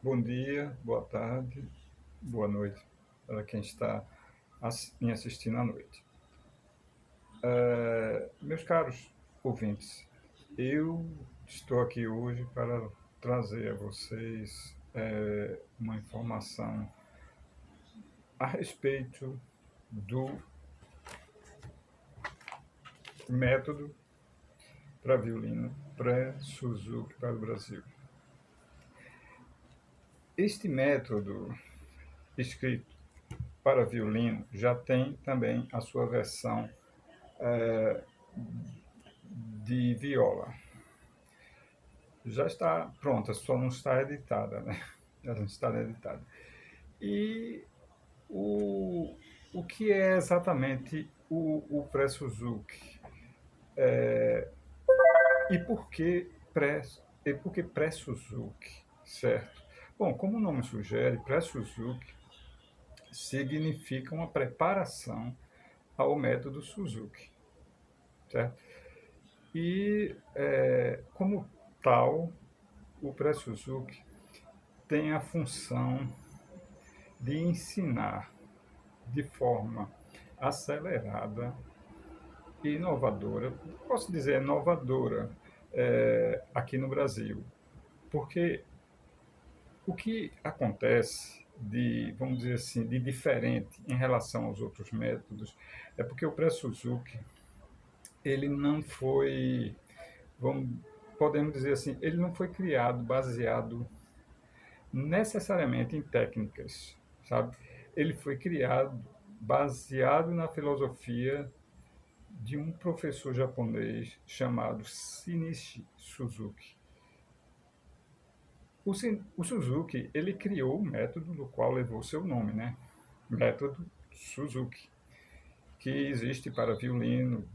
Bom dia, boa tarde, boa noite para quem está me assistindo à noite. Meus caros ouvintes, eu estou aqui hoje para trazer a vocês uma informação a respeito do método para violino pré-Suzuki para o Brasil. Este método escrito para violino já tem também a sua versão de viola. Já está pronta, só não está editada, né? Já não está editada. E o, o que é exatamente o pré-Suzuki? E por que pré, e por que pré-Suzuki, certo? Bom, como o nome sugere, pré-Suzuki significa uma preparação ao método Suzuki, certo? E, como tal, o pré-Suzuki tem a função de ensinar de forma acelerada e inovadora, posso dizer inovadora, aqui no Brasil. Porque o que acontece de, vamos dizer assim, de diferente em relação aos outros métodos é porque o pré-Suzuki, ele não foi, vamos, podemos dizer assim, ele não foi criado baseado necessariamente em técnicas, sabe? Ele foi criado baseado na filosofia de um professor japonês chamado Shinichi Suzuki. O Suzuki, ele criou o método do qual levou seu nome, né? Método Suzuki, que existe para violino,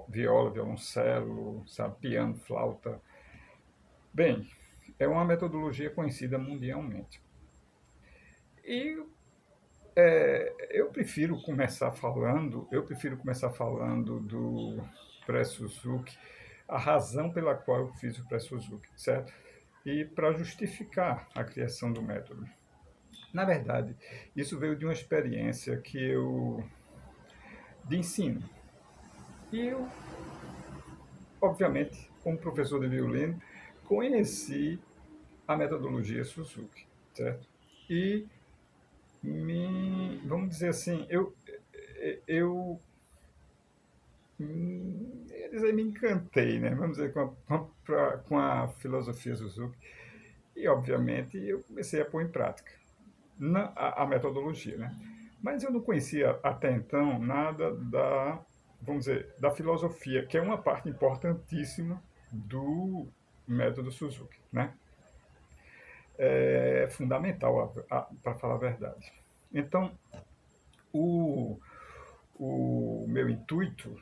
viola, violoncelo, sabe, piano, flauta. Bem, é uma metodologia conhecida mundialmente. E eu prefiro começar falando do pré-Suzuki, a razão pela qual eu fiz o pré-Suzuki, certo? E para justificar a criação do método. Na verdade, isso veio de uma experiência de ensino. E eu, obviamente, como professor de violino, conheci a metodologia Suzuki, certo? E vamos dizer assim, eu me encantei, né? Vamos dizer, com a filosofia Suzuki. E, obviamente, eu comecei a pôr em prática a metodologia, né? Mas eu não conhecia até então nada vamos dizer, da filosofia, que é uma parte importantíssima do método Suzuki, né? É fundamental, para falar a verdade. Então, o, o meu intuito,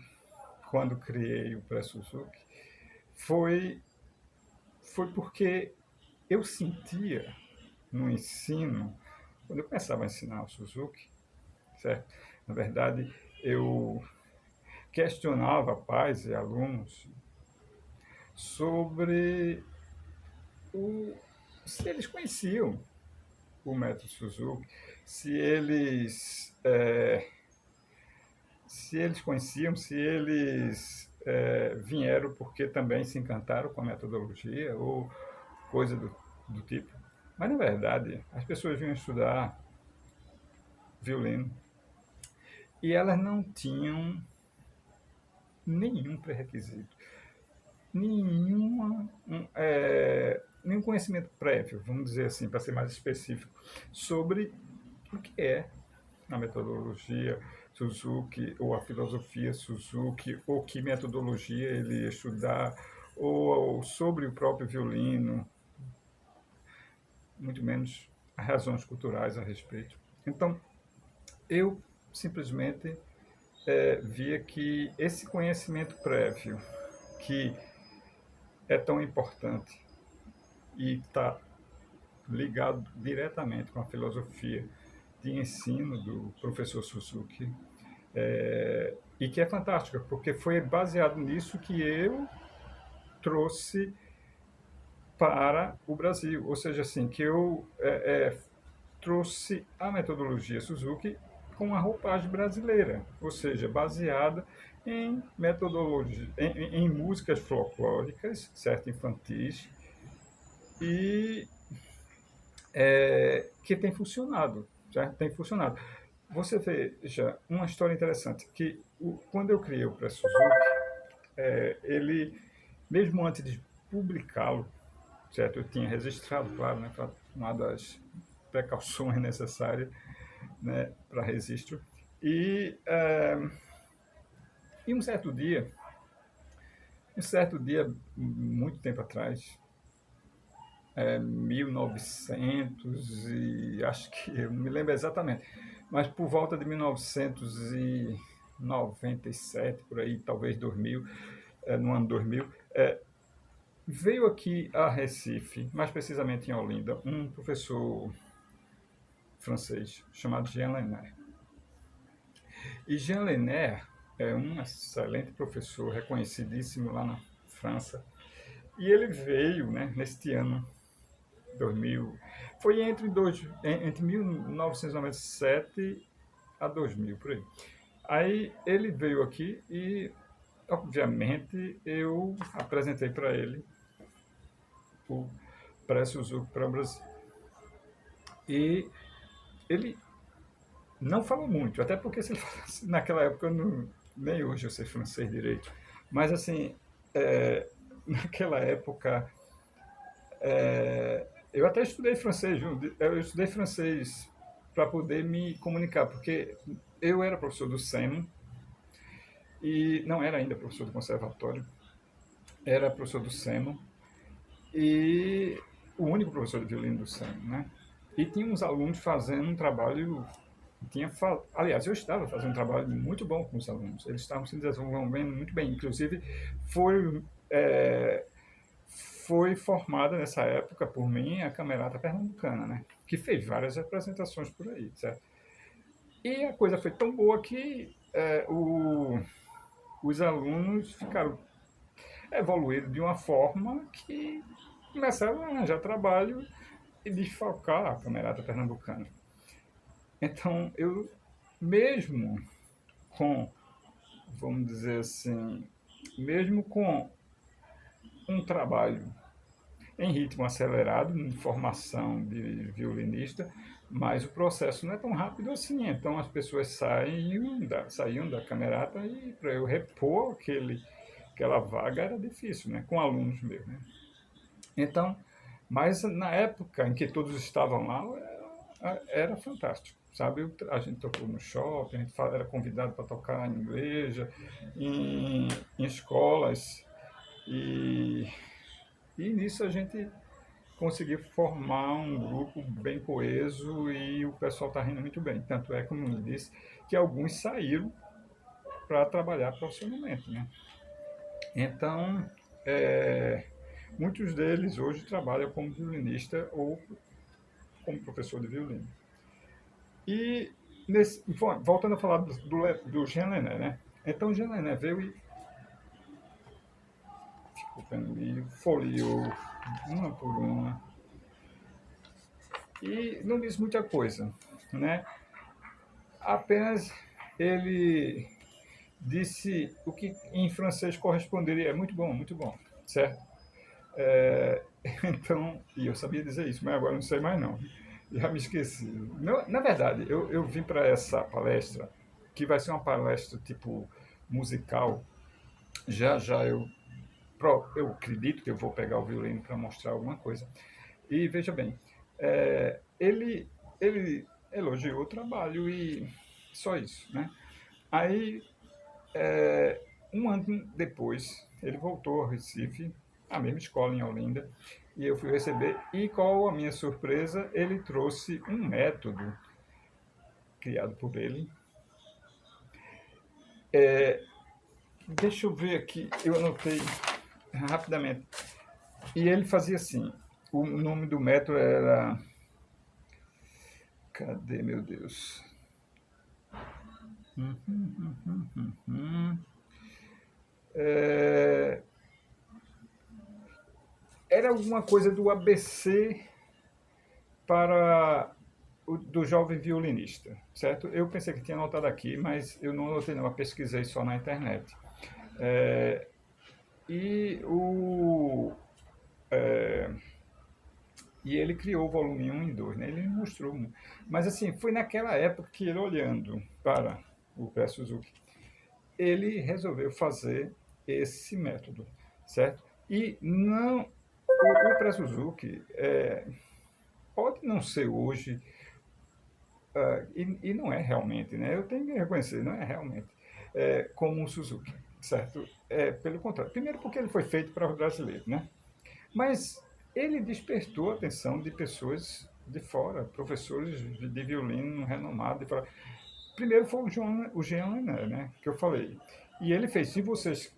quando criei o Pré-Suzuki, foi, foi porque eu sentia no ensino, quando eu começava a ensinar o Suzuki, certo? Na verdade, eu questionava pais e alunos sobre o, se eles conheciam o método Suzuki, se eles, se eles conheciam, se eles vieram porque também se encantaram com a metodologia ou coisa do tipo. Mas, na verdade, as pessoas vinham estudar violino e elas não tinham nenhum pré-requisito, nenhum conhecimento prévio, vamos dizer assim, para ser mais específico, sobre o que é a metodologia Suzuki, ou a filosofia Suzuki, ou que metodologia ele ia estudar, ou sobre o próprio violino, muito menos razões culturais a respeito. Então, eu simplesmente via que esse conhecimento prévio, que é tão importante e está ligado diretamente com a filosofia de ensino do professor Suzuki, e que é fantástica, porque foi baseado nisso que eu trouxe para o Brasil, ou seja, assim, que eu trouxe a metodologia Suzuki com a roupagem brasileira, ou seja, baseada em metodologia, em músicas folclóricas, certo, infantis, e que tem funcionado, certo? Tem funcionado. Você veja uma história interessante, que quando eu criei o Press Suzuki, ele, mesmo antes de publicá-lo, certo? Eu tinha registrado, claro, né, para uma das precauções necessárias, né, para registro. E, e um certo dia, muito tempo atrás, 1900 e acho que eu não me lembro exatamente, mas por volta de 1997, por aí, talvez 2000, no ano 2000, veio aqui a Recife, mais precisamente em Olinda, um professor francês chamado Jean Lenner. E Jean Lenner é um excelente professor, reconhecidíssimo lá na França. E ele veio, né, neste ano 2000, foi entre 1997 a 2000, por aí. Aí ele veio aqui e, obviamente, eu apresentei para ele o pré-Suzuki para o Brasil. E ele não falou muito, até porque se ele falasse naquela época, eu não, nem hoje eu sei francês direito, mas assim, naquela época, eu até estudei francês, viu? Eu estudei francês para poder me comunicar, porque eu era professor do SEMO e não era ainda professor do conservatório, era professor do SEMO e o único professor de violino do SEMO, né? E tinha uns alunos fazendo um trabalho, aliás, eu estava fazendo um trabalho muito bom com os alunos, eles estavam se desenvolvendo muito bem, inclusive foi é, foi formada nessa época por mim a Camerata Pernambucana, né? Que fez várias apresentações por aí, certo? E a coisa foi tão boa que os alunos ficaram evoluídos de uma forma que começaram a arranjar trabalho e desfalcar a Camerata Pernambucana. Então, eu mesmo com, vamos dizer assim, mesmo com um trabalho em ritmo acelerado, em formação de violinista, mas o processo não é tão rápido assim. Então as pessoas saíam da camerata e para eu repor aquela vaga era difícil, né? Com alunos meus. Né? Então, mas na época em que todos estavam lá, era fantástico. Sabe, a gente tocou no shopping, a gente era convidado para tocar em igreja, em escolas, e, e nisso a gente conseguir formar um grupo bem coeso e o pessoal está rindo muito bem. Tanto é, como eu disse, que alguns saíram para trabalhar profissionalmente. Né? Então, é, muitos deles hoje trabalham como violinista ou como professor de violino. E, voltando a falar do Jean Lenné, né? Então, o Jean Lenné veio e ficou vendo e folheou uma por uma e não disse muita coisa, né? Apenas ele disse o que em francês corresponderia. Muito bom, certo? É, então, e eu sabia dizer isso, mas agora não sei mais não. Já me esqueci. Na verdade, eu vim para essa palestra, que vai ser uma palestra tipo musical. Já eu acredito que eu vou pegar o violino para mostrar alguma coisa. E veja bem, ele elogiou o trabalho e só isso, né? Aí, um ano depois, ele voltou ao Recife, a mesma escola em Olinda, e eu fui receber. E qual a minha surpresa? Ele trouxe um método criado por ele. Deixa eu ver aqui, eu anotei rapidamente. E ele fazia assim: o nome do método era. Cadê, meu Deus? É, era alguma coisa do ABC para do jovem violinista, certo? Eu pensei que tinha anotado aqui, mas eu não anotei não, eu pesquisei só na internet. É, e, o, é, e ele criou o volume um e 2, né? Ele me mostrou. Mas assim, foi naquela época que ele olhando para o Pé Suzuki, ele resolveu fazer esse método, certo? E não, o Pré Suzuki pode não ser hoje, e não é realmente, né? Eu tenho que reconhecer, não é realmente como o Suzuki, certo? Pelo contrário. Primeiro porque ele foi feito para os brasileiros, né? Mas ele despertou a atenção de pessoas de fora, professores de violino renomados de fora. Primeiro foi o Jean Lené, né, que eu falei. E ele fez, se vocês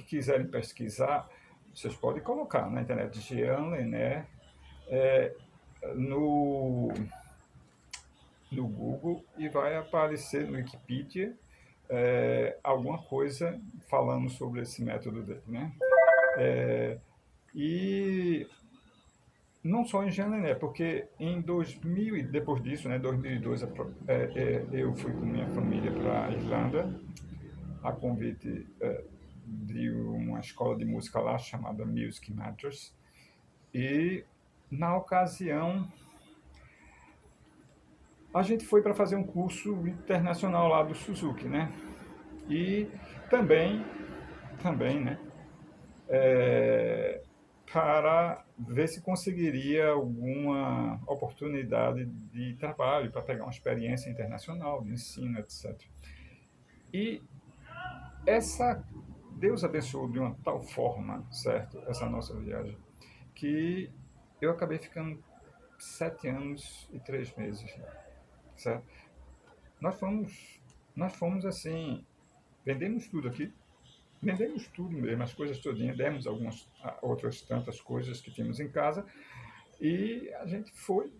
quiserem pesquisar, vocês podem colocar na internet Jean Lené no, no Google e vai aparecer no Wikipedia alguma coisa falando sobre esse método dele, né? E não só em Jean Lené, porque em 2000 e depois disso, né, 2002, eu fui com minha família para a Irlanda a convite de uma escola de música lá chamada Music Matters. E, na ocasião, a gente foi para fazer um curso internacional lá do Suzuki, né? E também, né? Para ver se conseguiria alguma oportunidade de trabalho, para pegar uma experiência internacional de ensino, etc. E essa Deus abençoou de uma tal forma, certo, essa nossa viagem, que eu acabei ficando 7 anos e 3 meses, certo? Nós fomos, nós fomos assim, vendemos tudo aqui, vendemos tudo mesmo, as coisas todinhas, demos algumas outras tantas coisas que tínhamos em casa e a gente foi.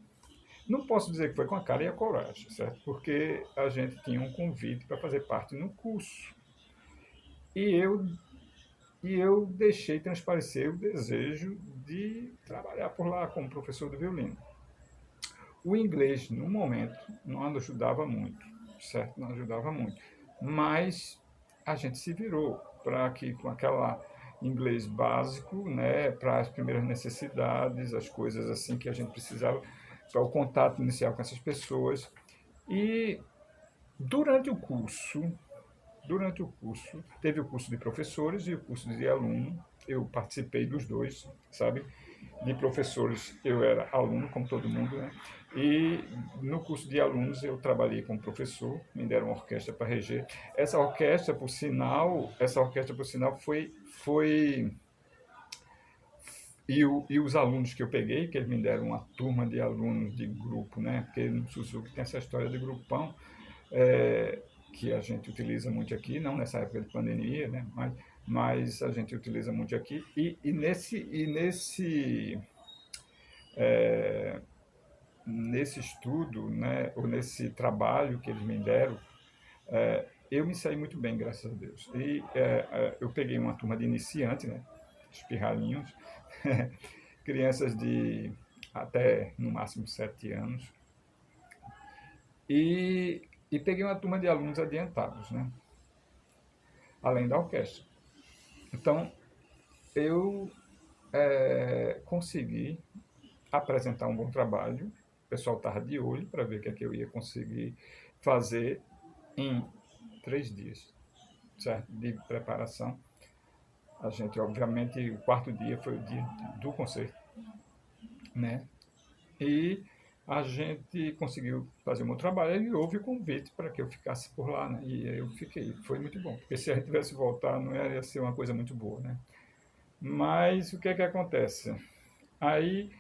Não posso dizer que foi com a cara e a coragem, certo? Porque a gente tinha um convite para fazer parte no curso. E eu E eu deixei transparecer o desejo de trabalhar por lá como professor de violino. O inglês, no momento, não ajudava muito, certo? Não ajudava muito. Mas a gente se virou para que, com aquela inglês básico, né, para as primeiras necessidades, as coisas assim que a gente precisava, para o contato inicial com essas pessoas. E durante o curso, Durante o curso, teve o curso de professores e o curso de aluno. Eu participei dos dois, sabe? De professores, eu era aluno, como todo mundo, né? E no curso de alunos, eu trabalhei como professor, me deram uma orquestra para reger. Essa orquestra, por sinal, foi e os alunos que eu peguei, que eles me deram uma turma de alunos de grupo, né? Porque no Suzuki tem essa história de grupão, é, que a gente utiliza muito aqui, não nessa época de pandemia, né? Mas a gente utiliza muito aqui. Nesse estudo, né, ou nesse trabalho que eles me deram, eu me saí muito bem, graças a Deus. E eu peguei uma turma de iniciantes, né, os pirralhinhos, crianças de até no máximo 7 anos, e peguei uma turma de alunos adiantados, né, além da orquestra. Então, eu consegui apresentar um bom trabalho, o pessoal estava de olho para ver o que é que eu ia conseguir fazer em 3 dias, certo? De preparação. A gente, obviamente, o quarto dia foi o dia do concerto, né? E a gente conseguiu fazer o meu trabalho e houve o convite para que eu ficasse por lá, né? E eu fiquei. Foi muito bom, porque se a gente tivesse voltado, não ia ser uma coisa muito boa, né? Mas o que é que acontece? Aí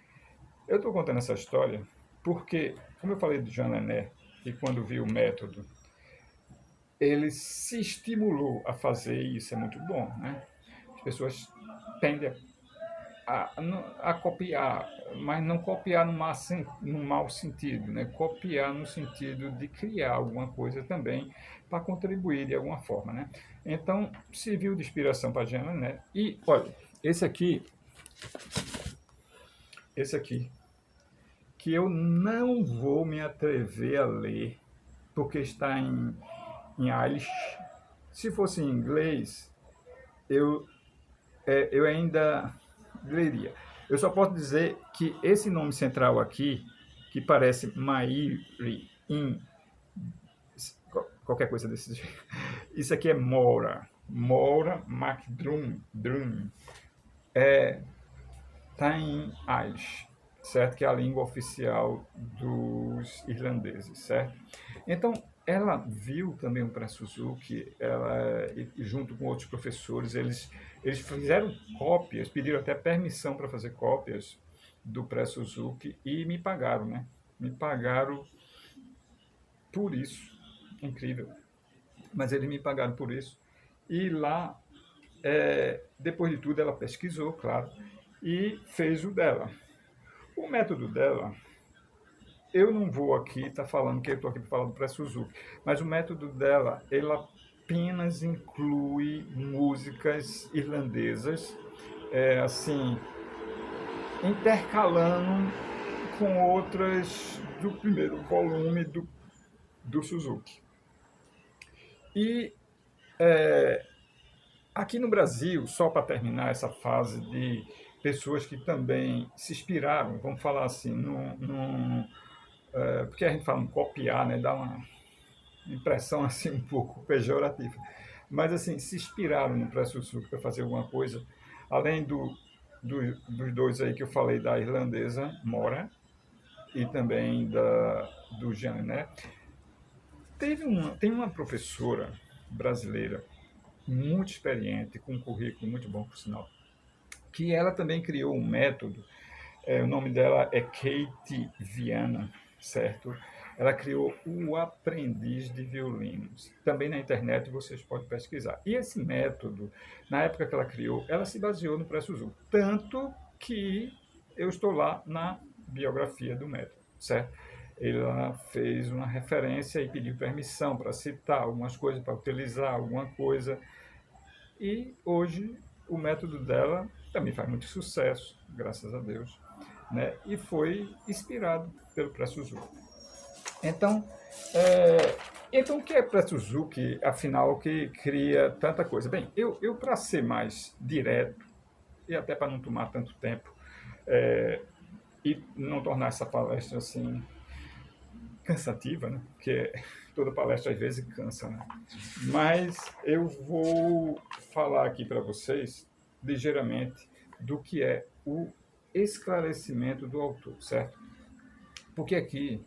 eu estou contando essa história porque, como eu falei do Jean Lené, e quando vi o método, ele se estimulou a fazer e isso é muito bom, né? As pessoas tendem a copiar, mas não copiar no mau sentido, né? Copiar no sentido de criar alguma coisa também para contribuir de alguma forma, né? Então, serviu de inspiração para a Jean Lené. E, olha, esse aqui esse aqui, que eu não vou me atrever a ler, porque está em Irish. Se fosse em inglês, eu, eu ainda leria. Eu só posso dizer que esse nome central aqui, que parece Mairi em qualquer coisa desse jeito, isso aqui é Mora. Mora MacDrum. Está em Irish, certo? Que é a língua oficial dos irlandeses, certo? Então, ela viu também o Pré-Suzuki, junto com outros professores, eles fizeram cópias, pediram até permissão para fazer cópias do Pré-Suzuki e me pagaram, né? Me pagaram por isso. Incrível. Mas eles me pagaram por isso. E lá, depois de tudo, ela pesquisou, claro, e fez o dela. O método dela, eu não vou aqui estar falando que eu estou aqui para falar do Pré-Suzuki, mas o método dela, ela apenas inclui músicas irlandesas, assim, intercalando com outras do primeiro volume do Suzuki. E aqui no Brasil, só para terminar essa fase de pessoas que também se inspiraram, vamos falar assim, porque a gente fala em copiar, né, dá uma impressão assim um pouco pejorativa, mas assim, se inspiraram no Pré-Suzuki para fazer alguma coisa, além dos dois aí que eu falei, da irlandesa Mora e também do Jean, né? Tem uma professora brasileira muito experiente, com um currículo muito bom, por sinal, que ela também criou um método. O nome dela é Kate Viana, certo? Ela criou o Aprendiz de Violinos. Também na internet vocês podem pesquisar. E esse método, na época que ela criou, ela se baseou no Pré-Suzuki. Tanto que eu estou lá na biografia do método, certo? Ela fez uma referência e pediu permissão para citar algumas coisas, para utilizar alguma coisa. E hoje o método dela também faz muito sucesso, graças a Deus, né? E foi inspirado pelo Pré-Suzuki. Então, então, o que é Pré-Suzuki, afinal, que cria tanta coisa? Bem, eu para ser mais direto, e até para não tomar tanto tempo, e não tornar essa palestra assim cansativa, né? Porque toda palestra às vezes cansa, né? Mas eu vou falar aqui para vocês ligeiramente do que é o esclarecimento do autor, certo? Porque aqui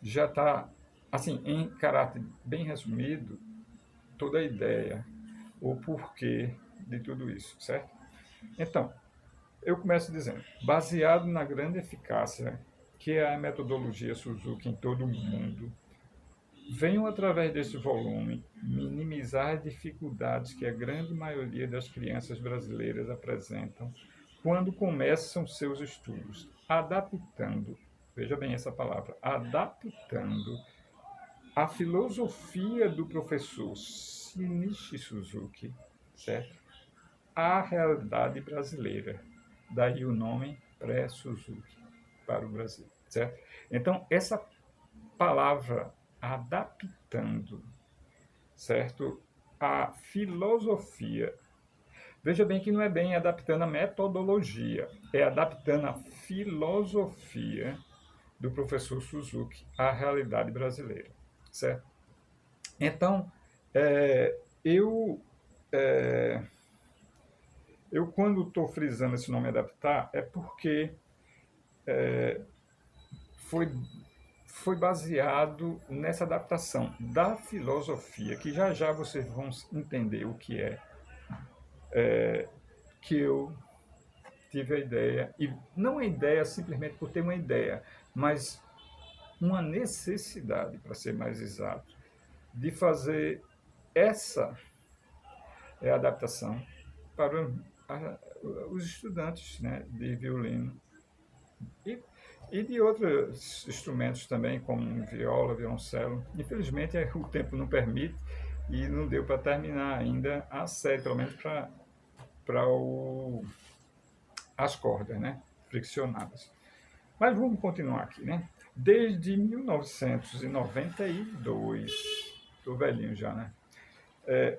já está, assim, em caráter bem resumido, toda a ideia, o porquê de tudo isso, certo? Então, eu começo dizendo, baseado na grande eficácia que é a metodologia Suzuki em todo o mundo, venho, através deste volume, minimizar as dificuldades que a grande maioria das crianças brasileiras apresentam quando começam seus estudos, adaptando, veja bem essa palavra, adaptando a filosofia do professor Shinichi Suzuki, certo? À realidade brasileira. Daí o nome Pré-Suzuki para o Brasil, certo? Então, essa palavra adaptando, certo? A filosofia. Veja bem que não é bem adaptando a metodologia, é adaptando a filosofia do professor Suzuki à realidade brasileira, certo? Então, é, eu, é, eu quando estou frisando esse nome adaptar, é porque foi, foi baseado nessa adaptação da filosofia, que já já vocês vão entender o que é, que eu tive a ideia, e não a ideia simplesmente por ter uma ideia, mas uma necessidade, para ser mais exato, de fazer essa adaptação para os estudantes, né, de violino e, e de outros instrumentos também, como viola, violoncelo. Infelizmente, o tempo não permite e não deu para terminar ainda a série, pelo menos para as cordas, né, friccionadas. Mas vamos continuar aqui, né? Desde 1992, estou velhinho já, né?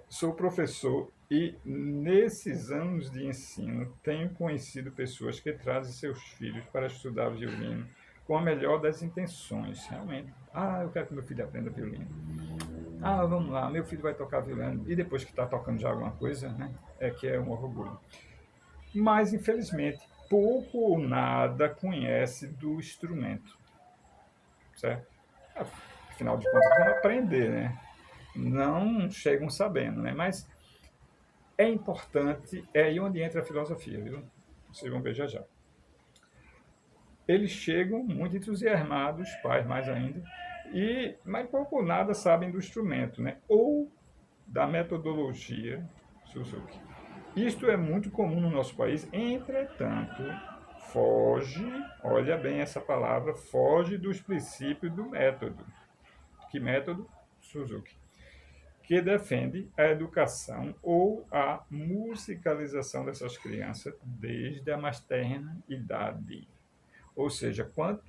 Sou professor e, nesses anos de ensino, tenho conhecido pessoas que trazem seus filhos para estudar violino com a melhor das intenções, realmente. Ah, eu quero que meu filho aprenda violino. Ah, vamos lá, meu filho vai tocar violino. E depois que está tocando já alguma coisa, né? É que é um orgulho. Mas, infelizmente, pouco ou nada conhece do instrumento, certo? Afinal de contas, vão aprender, né? Não chegam sabendo, né? Mas é importante, é aí onde entra a filosofia, viu? Vocês vão ver já já. Eles chegam muito entusiasmados, pais mais ainda, mas pouco ou nada sabem do instrumento, né? Ou da metodologia Suzuki. Isto é muito comum no nosso país, entretanto, foge, olha bem essa palavra, foge dos princípios do método. Que método? Suzuki. Que defende a educação ou a musicalização dessas crianças desde a mais terna idade. Ou seja, quanto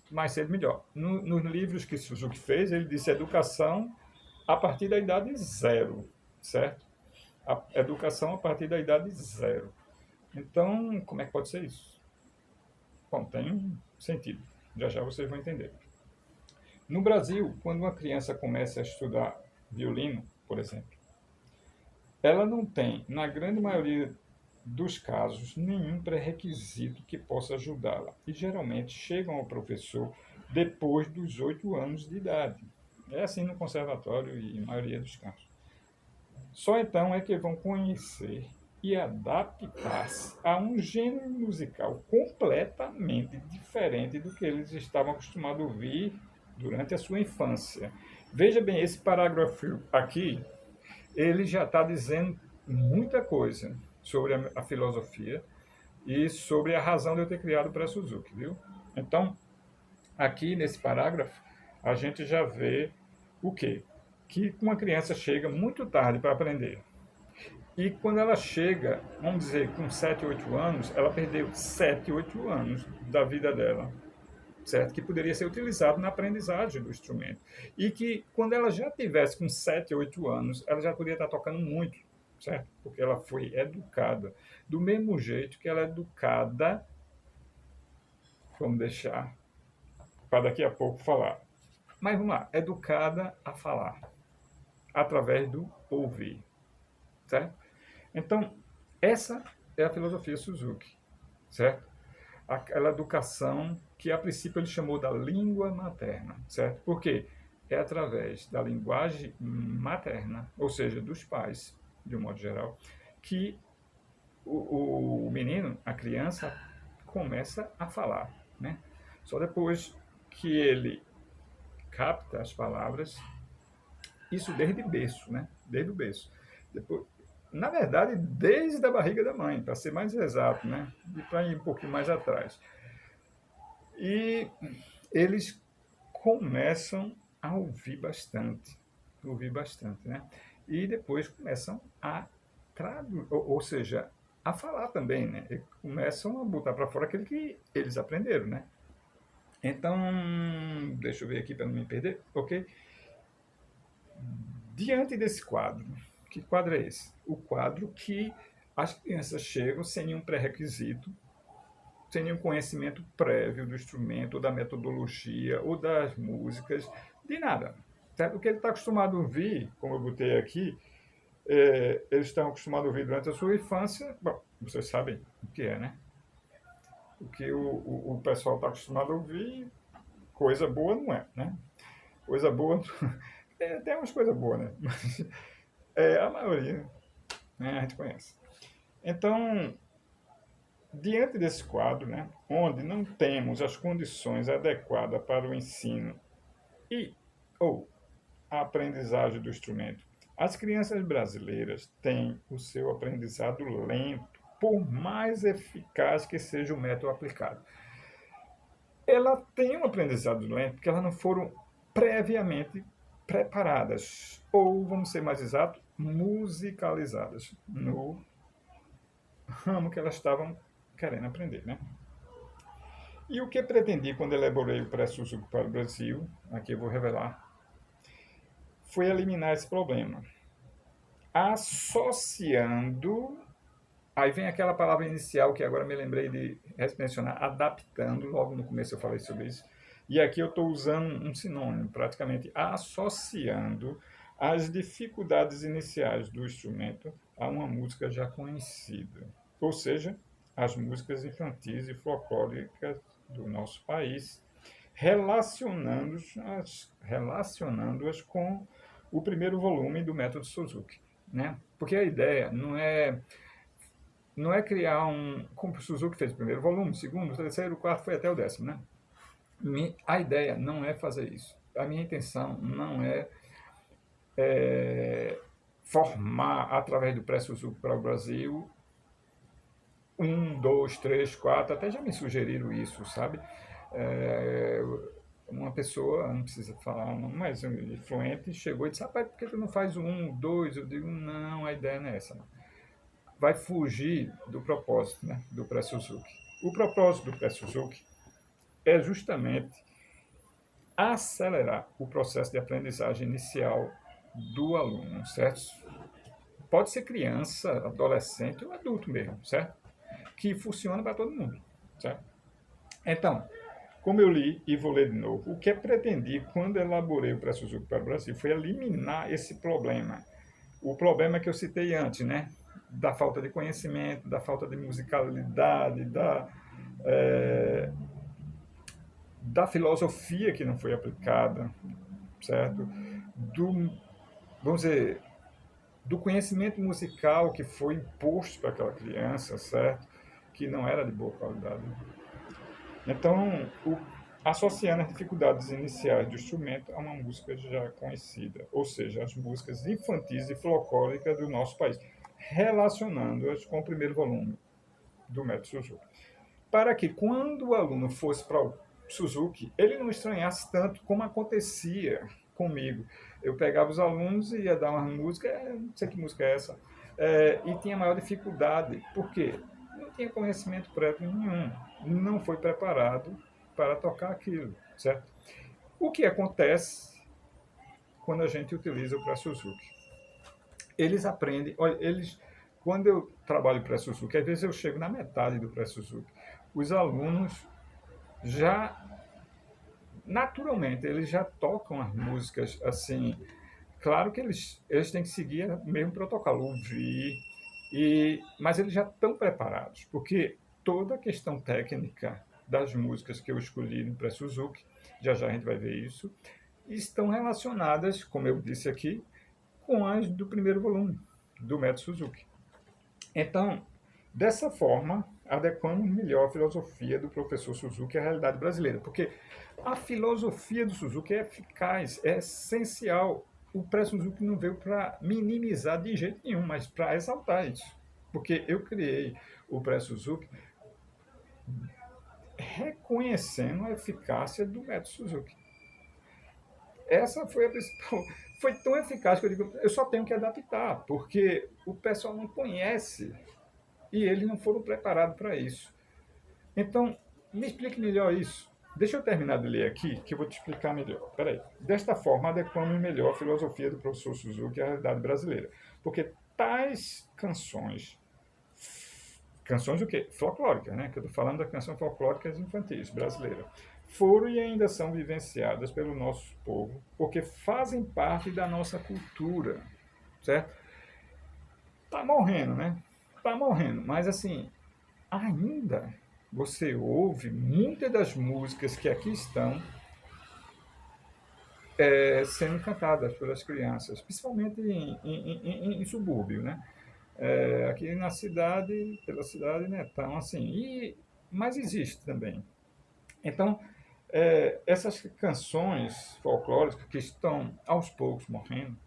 mais cedo, melhor. Nos livros que Suzuki fez, ele disse educação a partir da idade zero, certo? A educação a partir da idade zero. Então, como é que pode ser isso? Bom, tem um sentido. Já já vocês vão entender. No Brasil, quando uma criança começa a estudar violino, por exemplo, ela não tem, na grande maioria dos casos, nenhum pré-requisito que possa ajudá-la. E geralmente chegam ao professor depois dos 8 anos de idade. É assim no conservatório e na maioria dos casos. Só então é que vão conhecer e adaptar-se a um gênero musical completamente diferente do que eles estavam acostumados a ouvir durante a sua infância. Veja bem, esse parágrafo aqui, ele já está dizendo muita coisa sobre a filosofia e sobre a razão de eu ter criado para Suzuki, viu? Então, aqui nesse parágrafo, a gente já vê o quê? Que uma criança chega muito tarde para aprender. E quando ela chega, vamos dizer, com 7, 8 anos, ela perdeu 7, 8 anos da vida dela, certo? Que poderia ser utilizado na aprendizagem do instrumento. E que quando ela já tivesse com 7, 8 anos, ela já poderia estar tocando muito, certo? Porque ela foi educada. Do mesmo jeito que ela é educada, vamos deixar para daqui a pouco falar. Mas vamos lá, educada a falar, através do ouvir, certo? Então, essa é a filosofia Suzuki, certo? Aquela educação que a princípio ele chamou da língua materna, certo? Por quê? É através da linguagem materna, ou seja, dos pais, de um modo geral, que o menino, a criança, começa a falar, né? Só depois que ele capta as palavras, isso desde berço, né? Desde o berço. Depois, na verdade, desde a barriga da mãe, para ser mais exato, né? E para ir um pouquinho mais atrás. E eles começam a ouvir bastante, né? E depois começam a traduzir, ou seja, a falar também, né? E começam a botar para fora aquilo que eles aprenderam, né? Então, deixa eu ver aqui para não me perder, ok? Diante desse quadro, que quadro é esse? O quadro que as crianças chegam sem nenhum pré-requisito, sem nenhum conhecimento prévio do instrumento, ou da metodologia, ou das músicas, de nada. Certo? O que ele está acostumado a ouvir, como eu botei aqui, eles estão acostumados a ouvir durante a sua infância, bom, vocês sabem o que é, né? O que o pessoal está acostumado a ouvir, coisa boa não é, né? Coisa boa, tem umas coisas boas, né? Mas a maioria, né, a gente conhece. Então, diante desse quadro, né, onde não temos as condições adequadas para o ensino e ou a aprendizagem do instrumento, as crianças brasileiras têm o seu aprendizado lento, por mais eficaz que seja o método aplicado. Ela tem um aprendizado lento porque elas não foram previamente preparadas, ou, vamos ser mais exatos, musicalizadas no ramo que elas estavam querendo aprender, né? E o que pretendi quando elaborei o pré-Suzuki para o Brasil, aqui eu vou revelar, foi eliminar esse problema, associando. Aí vem aquela palavra inicial que agora me lembrei de mencionar, adaptando, logo no começo eu falei sobre isso. E aqui eu estou usando um sinônimo, praticamente associando as dificuldades iniciais do instrumento a uma música já conhecida. Ou seja, as músicas infantis e folclóricas do nosso país, relacionando-as com o primeiro volume do método Suzuki. Né? Porque a ideia não é criar um. Como o Suzuki fez o primeiro volume, o segundo, o terceiro, o quarto, foi até o 10º, né? A ideia não é fazer isso. A minha intenção não é formar, através do pré-Suzuki para o Brasil, um, dois, três, quatro, até já me sugeriram isso, sabe? É, uma pessoa, não precisa falar, mas um influente, chegou e disse: rapaz, por que tu não faz o um, o dois? Eu digo: não, a ideia não é essa. Não. Vai fugir do propósito, né, do pré-Suzuki. O propósito do pré-Suzuki é justamente acelerar o processo de aprendizagem inicial do aluno, certo? Pode ser criança, adolescente ou adulto mesmo, certo? Que funciona para todo mundo, certo? Então, como eu li e vou ler de novo, o que eu pretendi quando elaborei o pré-Suzuki para o Brasil foi eliminar esse problema. O problema que eu citei antes, né? Da falta de conhecimento, da falta de musicalidade, da filosofia que não foi aplicada, certo? Do, vamos dizer, do conhecimento musical que foi imposto para aquela criança, certo? Que não era de boa qualidade. Então, associando as dificuldades iniciais do instrumento a uma música já conhecida, ou seja, as músicas infantis e folclóricas do nosso país, relacionando-as com o primeiro volume do método Suzuki, para que quando o aluno fosse para o Suzuki, ele não estranhasse tanto como acontecia comigo. Eu pegava os alunos e ia dar uma música, não sei que música é essa, e tinha maior dificuldade. Por quê? Não tinha conhecimento prévio nenhum, não foi preparado para tocar aquilo, certo? O que acontece quando a gente utiliza o pré-Suzuki? Eles aprendem, olha, quando eu trabalho pré-Suzuki, às vezes eu chego na metade do pré-Suzuki, os alunos já naturalmente eles já tocam as músicas assim. Claro que eles têm que seguir o mesmo protocolo, ouvir, mas eles já estão preparados, porque toda a questão técnica das músicas que eu escolhi no pré-Suzuki, já a gente vai ver isso, estão relacionadas, como eu disse aqui, com as do primeiro volume do método Suzuki. Então, dessa forma, adequamos melhor a filosofia do professor Suzuki à realidade brasileira, porque a filosofia do Suzuki é eficaz, é essencial. O pré-Suzuki não veio para minimizar de jeito nenhum, mas para exaltar isso. Porque eu criei o pré-Suzuki reconhecendo a eficácia do método Suzuki. Essa foi a principal. Foi tão eficaz que eu digo, eu só tenho que adaptar, porque o pessoal não conhece e eles não foram preparados para isso. Então, me explique melhor isso. Deixa eu terminar de ler aqui, que eu vou te explicar melhor. Peraí. Desta forma, adequamos melhor a filosofia do professor Suzuki à realidade brasileira. Porque tais canções o quê? Folclóricas, né? Que eu estou falando das canções folclóricas infantis brasileiras, foram e ainda são vivenciadas pelo nosso povo, porque fazem parte da nossa cultura, certo? Tá morrendo, né? Tá morrendo, mas assim, ainda você ouve muitas das músicas que aqui estão sendo cantadas pelas crianças, principalmente em subúrbio, né? Aqui na cidade, pela cidade, né? Então, assim, mas existe também. Então, essas canções folclóricas que estão aos poucos morrendo,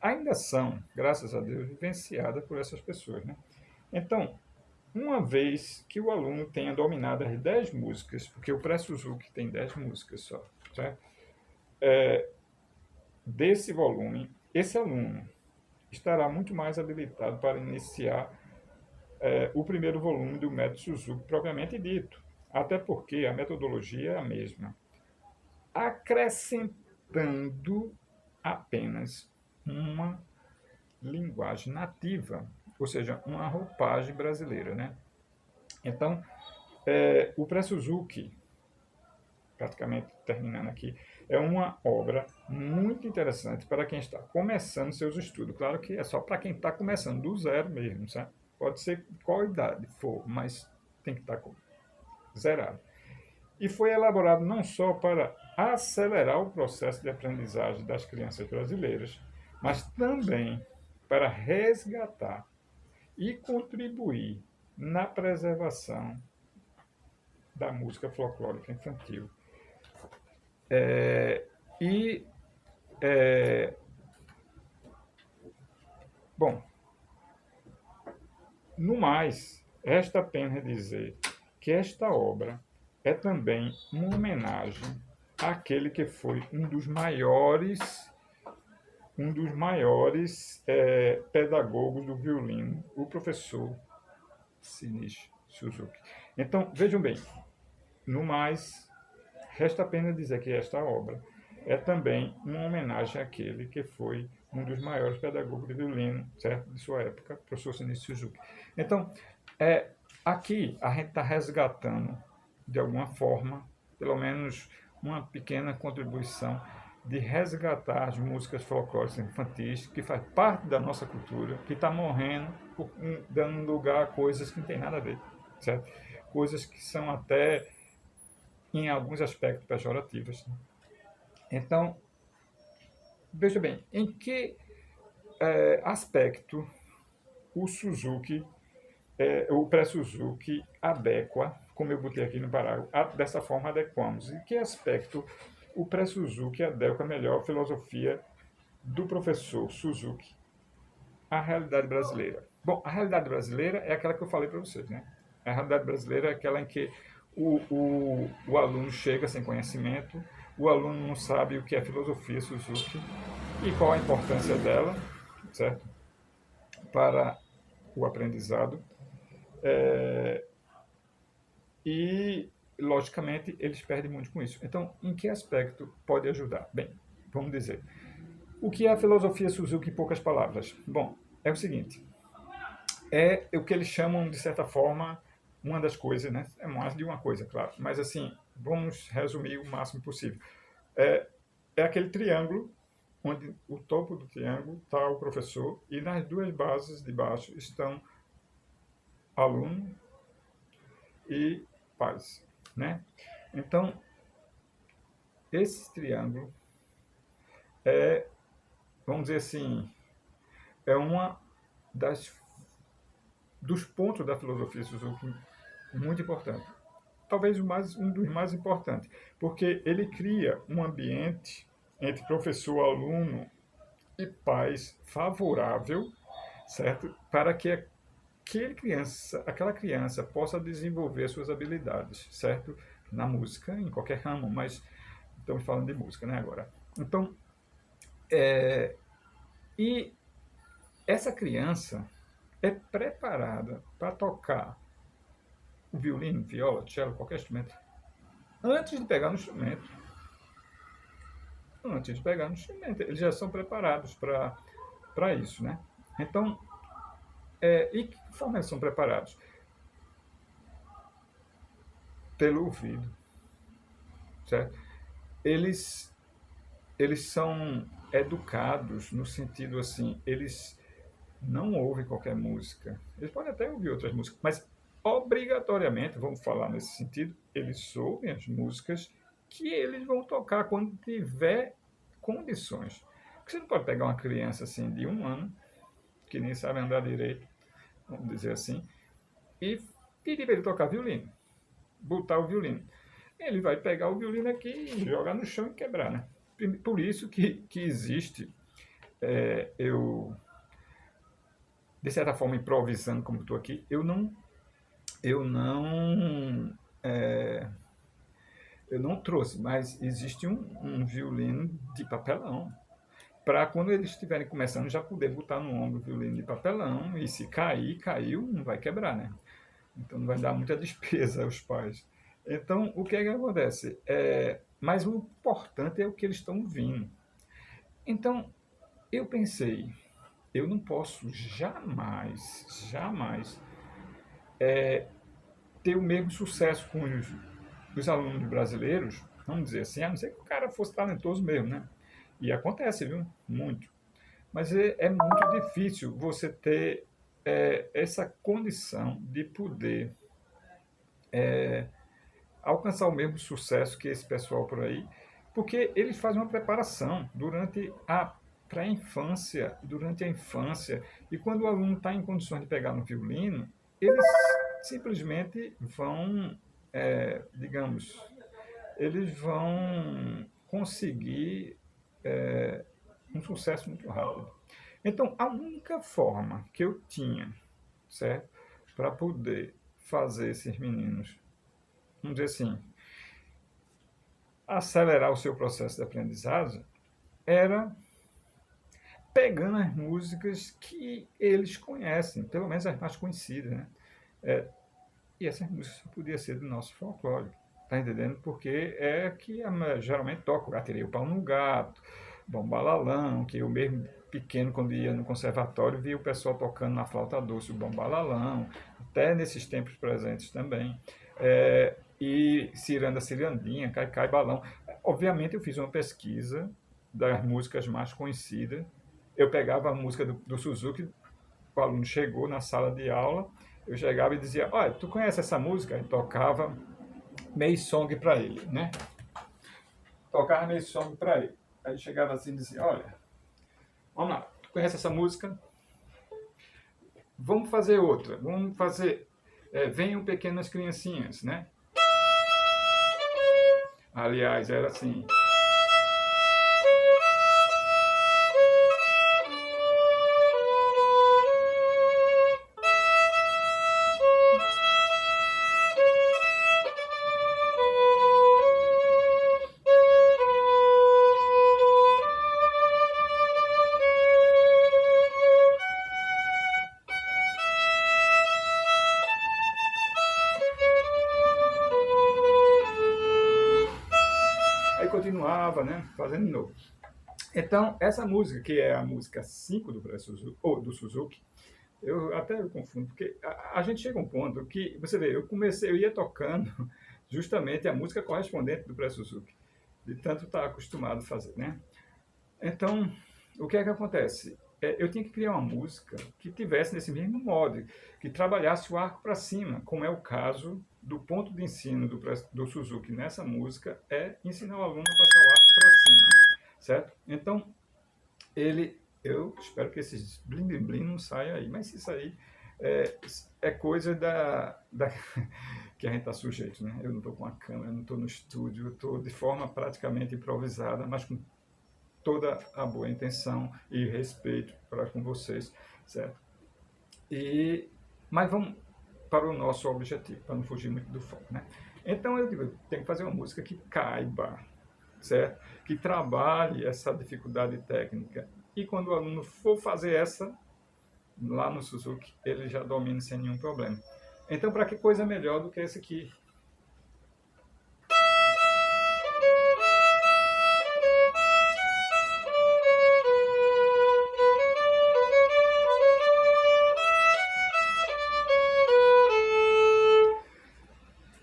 ainda são, graças a Deus, vivenciadas por essas pessoas, né? Então, uma vez que o aluno tenha dominado as 10 músicas, porque o pré-Suzuki tem 10 músicas só, certo? Desse volume, esse aluno estará muito mais habilitado para iniciar o primeiro volume do método Suzuki propriamente dito. até porque a metodologia é a mesma, acrescentando apenas uma linguagem nativa, ou seja, uma roupagem brasileira, né? Então, o Pré-Suzuki, praticamente terminando aqui, é uma obra muito interessante para quem está começando seus estudos. Claro que é só para quem está começando do zero mesmo, sabe? Pode ser qual idade for, mas tem que estar zerado. E foi elaborado não só para acelerar o processo de aprendizagem das crianças brasileiras, mas também para resgatar e contribuir na preservação da música folclórica infantil. É, e, é, bom, no mais, resta apenas dizer que esta obra é também uma homenagem àquele que foi um dos maiores pedagogos do violino, o professor Shinichi Suzuki. Então, vejam bem, no mais, resta apenas dizer que esta obra é também uma homenagem àquele que foi um dos maiores pedagogos de violino, certo? De sua época, o professor Shinichi Suzuki. Então, é, aqui a gente está resgatando, de alguma forma, pelo menos uma pequena contribuição de resgatar as músicas folclóricas infantis, que faz parte da nossa cultura, que está morrendo, dando lugar a coisas que não tem nada a ver, certo? Coisas que são até, em alguns aspectos, pejorativas. Então, veja bem, em que aspecto o Suzuki, o pré-Suzuki adequa, como eu botei aqui no parágrafo, dessa forma adequamos. Em que aspecto o pré-Suzuki adequa melhor a filosofia do professor Suzuki à realidade brasileira? Bom, a realidade brasileira é aquela que eu falei para vocês, né? A realidade brasileira é aquela em que o aluno chega sem conhecimento, o aluno não sabe o que é filosofia Suzuki e qual a importância dela, certo? Para o aprendizado. E, logicamente, eles perdem muito com isso. Então, em que aspecto pode ajudar? Bem, vamos dizer. O que é a filosofia Suzuki em poucas palavras? Bom, é o seguinte. É o que eles chamam, de certa forma, uma das coisas, né? É mais de uma coisa, claro. Mas, assim, vamos resumir o máximo possível. É aquele triângulo onde o topo do triângulo está o professor e nas duas bases de baixo estão aluno e pais, né? Então, esse triângulo é, vamos dizer assim, é uma das dos pontos da filosofia Suzuki muito importante. Talvez um dos mais importantes, porque ele cria um ambiente entre professor, aluno e pais favorável, certo? Para que aquela criança possa desenvolver suas habilidades, certo? Na música, em qualquer ramo, mas estamos falando de música, né, agora. Então, e essa criança é preparada para tocar o violino, viola, cello, qualquer instrumento, antes de pegar no instrumento. Antes de pegar no instrumento. Eles já são preparados para isso, né? Então, e que forma eles são preparados? Pelo ouvido, certo? Eles, eles são educados no sentido assim, eles não ouvem qualquer música. Eles podem até ouvir outras músicas, mas obrigatoriamente, vamos falar nesse sentido, eles ouvem as músicas que eles vão tocar quando tiver condições. Porque você não pode pegar uma criança assim de 1 ano, que nem sabe andar direito, vamos dizer assim, e pedir para ele tocar violino, botar o violino. Ele vai pegar o violino aqui e jogar no chão e quebrar, né? Por isso que existe, eu, de certa forma, improvisando como estou aqui, eu não, é, eu não trouxe, mas existe um violino de papelão para quando eles estiverem começando já poder botar no ombro o violino de papelão e se cair, caiu, não vai quebrar, né? Então não vai dar muita despesa aos pais. Então, o que é que acontece? Mas o importante é o que eles estão ouvindo. Então, eu pensei, eu não posso jamais, jamais ter o mesmo sucesso com os alunos brasileiros, vamos dizer assim, a não ser que o cara fosse talentoso mesmo, né? E acontece, viu? Muito. Mas é muito difícil você ter essa condição de poder alcançar o mesmo sucesso que esse pessoal por aí, porque eles fazem uma preparação durante a pré-infância, durante a infância, e quando o aluno está em condições de pegar no violino, eles simplesmente vão, digamos, eles vão conseguir um sucesso muito rápido. Então, a única forma que eu tinha, certo, para poder fazer esses meninos, vamos dizer assim, acelerar o seu processo de aprendizagem, era pegando as músicas que eles conhecem, pelo menos as mais conhecidas, né? E essas músicas só podiam ser do nosso folclore, tá entendendo? Porque é que geralmente toca o Gateria, o Pau no Gato, Bom Balalão, que eu mesmo pequeno, quando ia no conservatório, via o pessoal tocando na flauta doce o Bom Balalão, até nesses tempos presentes também. E Ciranda Cirandinha, Cai Cai Balão. Obviamente eu fiz uma pesquisa das músicas mais conhecidas. Eu pegava a música do Suzuki, o aluno chegou na sala de aula, eu chegava e dizia, olha, tu conhece essa música? E tocava meio song para ele, né? Tocava meio song para ele. Aí chegava assim e dizia, olha, vamos lá, tu conhece essa música? Vamos fazer outra, vamos fazer Venham Pequenas Criancinhas, né? Aliás, era assim. Aí continuava, né? Fazendo de novo. Então, essa música, que é a música 5 do Suzuki, ou do Suzuki, eu até eu confundo, porque a gente chega a um ponto que, você vê, eu ia tocando justamente a música correspondente do Suzuki, de tanto estar acostumado a fazer, né? Então, o que é que acontece? Eu tinha que criar uma música que tivesse nesse mesmo modo, que trabalhasse o arco para cima, como é o caso do ponto de ensino do Suzuki nessa música, é ensinar o aluno a passar o arco para cima, certo? Então, eu espero que esses blim blim blim não saiam aí, mas se sair, é, é coisa que a gente está sujeito, né? Eu não estou com a câmera, eu não estou no estúdio, eu estou de forma praticamente improvisada, mas com toda a boa intenção e respeito para com vocês, certo? Mas vamos para o nosso objetivo, para não fugir muito do foco, né? Então eu digo, tem que fazer uma música que caiba, certo? Que trabalhe essa dificuldade técnica. E quando o aluno for fazer essa, lá no Suzuki, ele já domina sem nenhum problema. Então, para que coisa melhor do que esse aqui?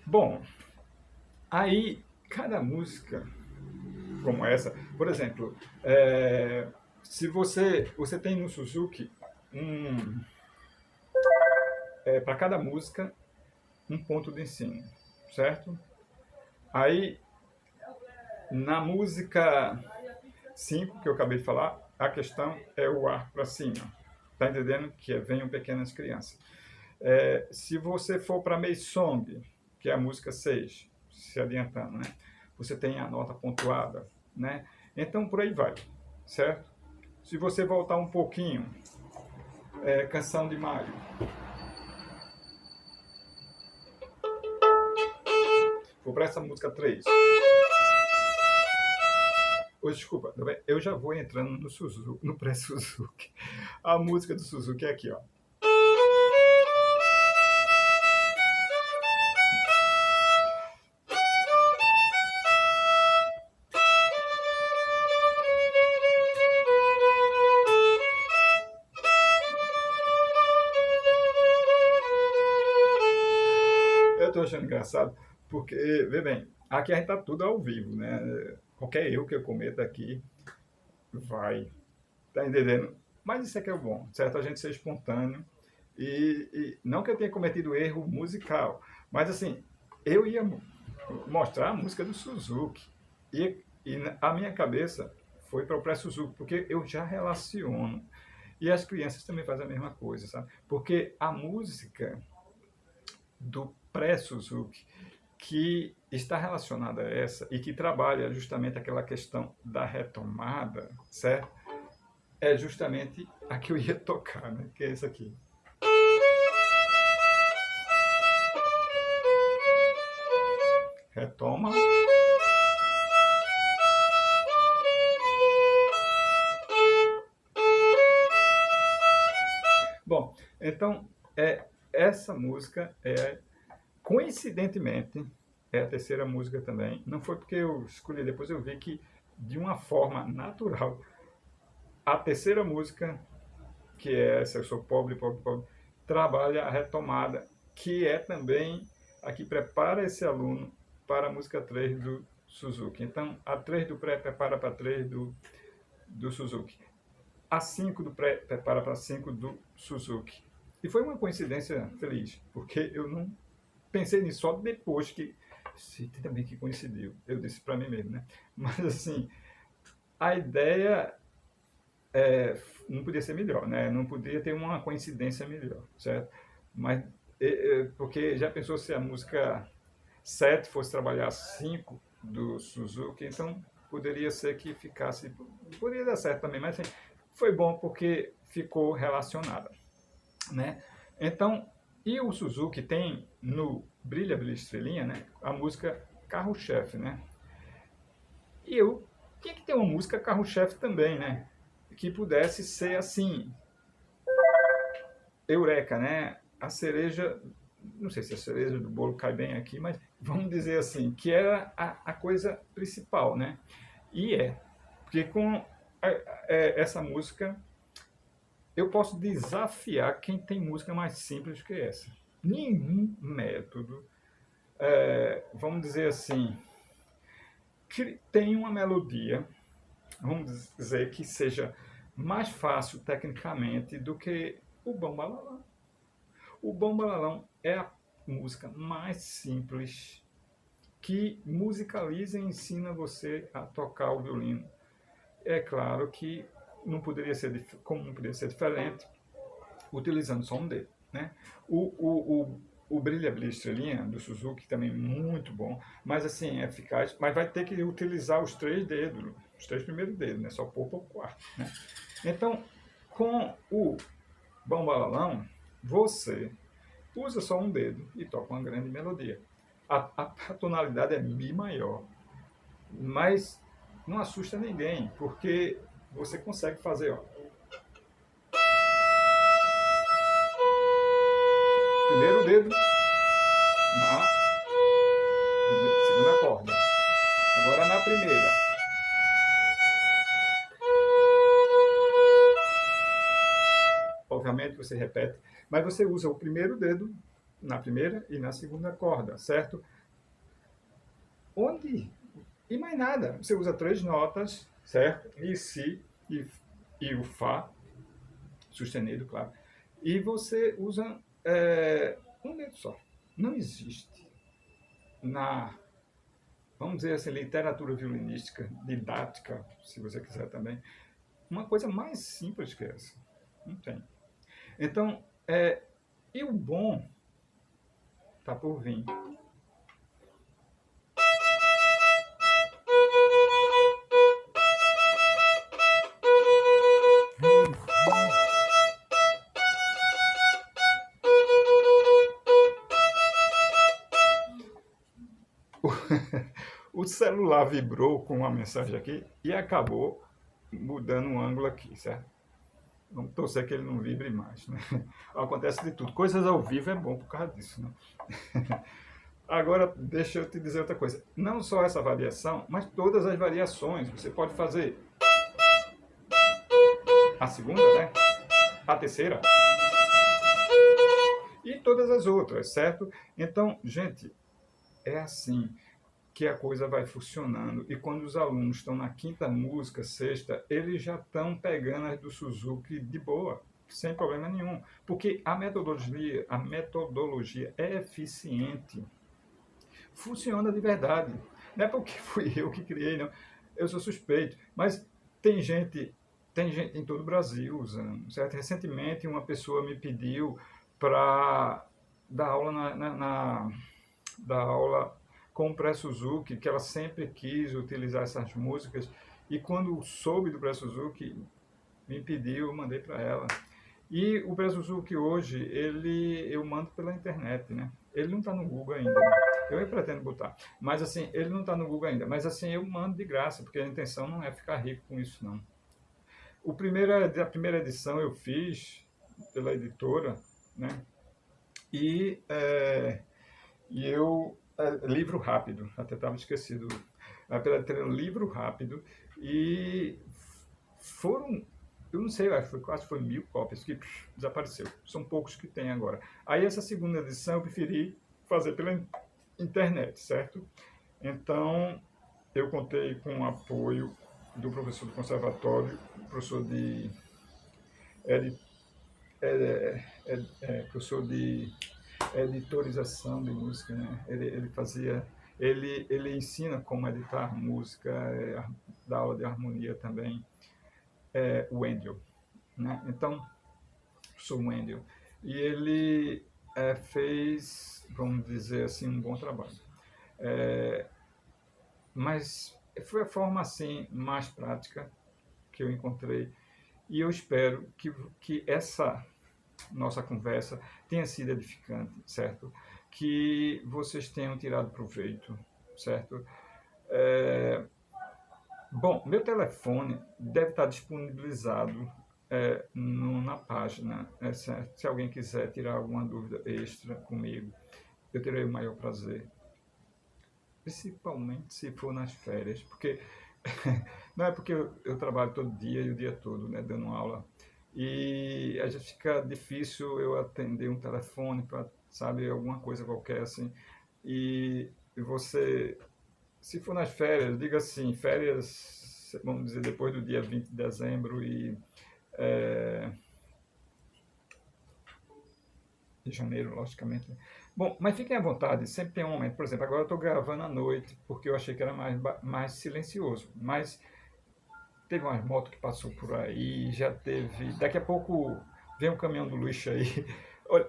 Bom, aí cada música como essa, por exemplo, se você tem no Suzuki para cada música um ponto de ensino, certo? Aí na música 5 que eu acabei de falar, a questão é o ar para cima. Tá entendendo? Que Venham Pequenas Crianças. Se você for para May Song, que é a música 6, se adiantando, né? Você tem a nota pontuada, né? Então por aí vai, certo? Se você voltar um pouquinho, Canção de Maio. Vou para essa música 3. Oh, desculpa, eu já vou entrando no Suzuki, no pré-Suzuki. A música do Suzuki é aqui, ó. engraçado, porque, vê bem, aqui a gente tá tudo ao vivo, né? Qualquer erro que eu cometa aqui vai, tá entendendo? Mas isso é que é o bom, certo? A gente ser espontâneo e não que eu tenha cometido erro musical, mas assim, eu ia mostrar a música do Suzuki e a minha cabeça foi para o pré-Suzuki, porque eu já relaciono. E as crianças também fazem a mesma coisa, sabe? Porque a música do pré-Suzuki, que está relacionada a essa e que trabalha justamente aquela questão da retomada, certo? É justamente a que eu ia tocar, né? Que é essa aqui. Retoma. Bom, então, essa música coincidentemente, é a terceira música também. Não foi porque eu escolhi, depois eu vi que, de uma forma natural, a terceira música, que é essa, Eu Sou Pobre, Pobre, Pobre, trabalha a retomada, que é também a que prepara esse aluno para a música 3 do Suzuki. Então, a 3 do pré prepara para a 3 do Suzuki. A 5 do pré prepara para a 5 do Suzuki. E foi uma coincidência feliz, porque eu não pensei nisso só depois que. Se também que coincidiu, eu disse para mim mesmo, né? Mas assim, a ideia não podia ser melhor, né? Não podia ter uma coincidência melhor, certo? Mas porque já pensou se a música 7 fosse trabalhar 5 do Suzuki, então poderia ser que ficasse, poderia dar certo também, mas assim, foi bom porque ficou relacionada, né? Então, e o Suzuki tem no Brilha Brilha Estrelinha, né, a música Carro-Chefe, né? E eu tinha que ter uma música carro-chefe também, né? Que pudesse ser assim, eureka, né? A cereja, não sei se a cereja do bolo cai bem aqui, mas vamos dizer assim, que era a coisa principal, né? E porque com essa música eu posso desafiar quem tem música mais simples que essa. Nenhum método, vamos dizer assim, que tem uma melodia, vamos dizer que seja mais fácil tecnicamente do que o Bambalalão. O Bambalalão é a música mais simples que musicaliza e ensina você a tocar o violino. É claro que não poderia ser, como não poderia ser diferente, utilizando só um dedo, né? O Brilha Brilha Estrelinha do Suzuki também muito bom, mas assim, é eficaz, mas vai ter que utilizar os três dedos, os três primeiros dedos, né? Só pôr para o quarto, né? Então, com o Bambalalão, você usa só um dedo e toca uma grande melodia. A tonalidade é Mi maior, mas não assusta ninguém, porque você consegue fazer, ó, primeiro dedo na segunda corda. Agora na primeira. Obviamente você repete, mas você usa o primeiro dedo na primeira e na segunda corda, certo? Onde? E mais nada. Você usa três notas, certo? E Si e o Fá, sustenido, claro. E você usa um dedo só. Não existe na, vamos dizer assim, literatura violinística, didática, se você quiser também, uma coisa mais simples que essa. Não tem. Então, e o bom está por vir. O celular vibrou com uma mensagem aqui e acabou mudando o ângulo aqui, certo? Vamos torcer que ele não vibre mais, né? Acontece de tudo. Coisas ao vivo é bom por causa disso, né? Agora, deixa eu te dizer outra coisa. Não só essa variação, mas todas as variações. Você pode fazer a segunda, né? A terceira e todas as outras, certo? Então, gente, é assim que a coisa vai funcionando. E quando os alunos estão na quinta música, sexta, eles já estão pegando as do Suzuki de boa, sem problema nenhum. Porque a metodologia é eficiente, funciona de verdade. Não é porque fui eu que criei, não. Eu sou suspeito. Mas tem gente, tem gente em todo o Brasil usando, certo? Recentemente uma pessoa me pediu para dar aula dar aula com o Pré-Suzuki, que ela sempre quis utilizar essas músicas, e quando soube do Pré-Suzuki, me pediu, eu mandei para ela. E o Pré-Suzuki hoje, eu mando pela internet, né? Ele não está no Google ainda, né? Eu pretendo botar, mas assim, ele não está no Google ainda, mas assim, eu mando de graça, porque a intenção não é ficar rico com isso, não. A primeira edição eu fiz pela editora, né? E livro rápido, até estava esquecido. Pela ter um livro rápido e foram, eu não sei, acho que quase foi 1.000 cópias que desapareceu. São poucos que tem agora. Aí essa segunda edição eu preferi fazer pela internet, certo? Então eu contei com o apoio do professor do conservatório, professor de professor de editorização de música, né? Ele fazia, ele ensina como editar música, dá aula de harmonia também, o Wendel, né? Então, sou o Wendel. E ele fez, vamos dizer assim, um bom trabalho. Mas foi a forma assim mais prática que eu encontrei e eu espero que essa nossa conversa tenha sido edificante, certo? Que vocês tenham tirado proveito, certo? Bom, meu telefone deve estar disponibilizado na página. Se alguém quiser tirar alguma dúvida extra comigo, eu terei o maior prazer. Principalmente se for nas férias, porque não é porque eu trabalho todo dia e o dia todo, né, dando aula. E a gente fica difícil eu atender um telefone para, sabe, alguma coisa qualquer assim. E você, se for nas férias, diga assim, férias, vamos dizer, depois do dia 20 de dezembro é, de janeiro, logicamente. Né? Bom, mas fiquem à vontade, sempre tem um momento. Por exemplo, agora eu estou gravando à noite, porque eu achei que era mais silencioso. Mas teve umas motos que passou por aí, já teve. Daqui a pouco vem um caminhão do lixo aí. Olha,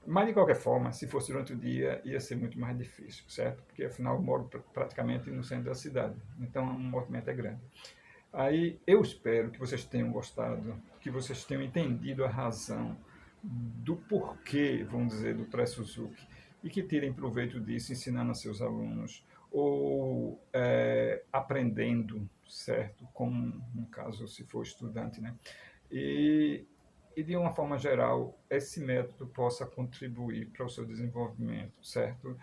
mas de qualquer forma, se fosse durante o dia, ia ser muito mais difícil, certo? Porque afinal eu moro praticamente no centro da cidade, então o movimento é grande. Aí eu espero que vocês tenham gostado, que vocês tenham entendido a razão do porquê, vamos dizer, do pré-Suzuki, e que tirem proveito disso ensinando a seus alunos, ou aprendendo, certo? Como, no caso, se for estudante, né? E, e, de uma forma geral, esse método possa contribuir para o seu desenvolvimento, certo?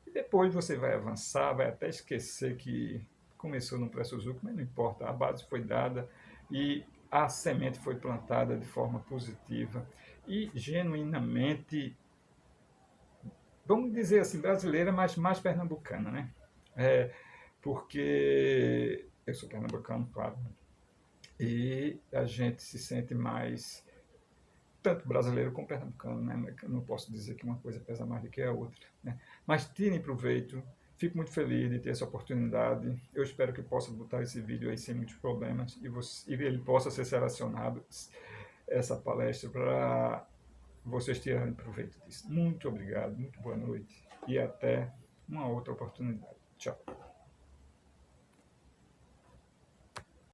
E depois você vai avançar, vai até esquecer que começou no pré-Suzuki, mas não importa, a base foi dada e a semente foi plantada de forma positiva e genuinamente, vamos dizer assim, brasileira, mas mais pernambucana, né? É, porque eu sou pernambucano, claro, e a gente se sente mais, tanto brasileiro como pernambucano, né? Eu não posso dizer que uma coisa pesa mais do que a outra, né? Mas tirem proveito, fico muito feliz de ter essa oportunidade, eu espero que possa botar esse vídeo aí sem muitos problemas e ele possa ser selecionado, essa palestra, para vocês tirarem proveito disso. Muito obrigado, muito boa noite e até uma outra oportunidade. Tchau.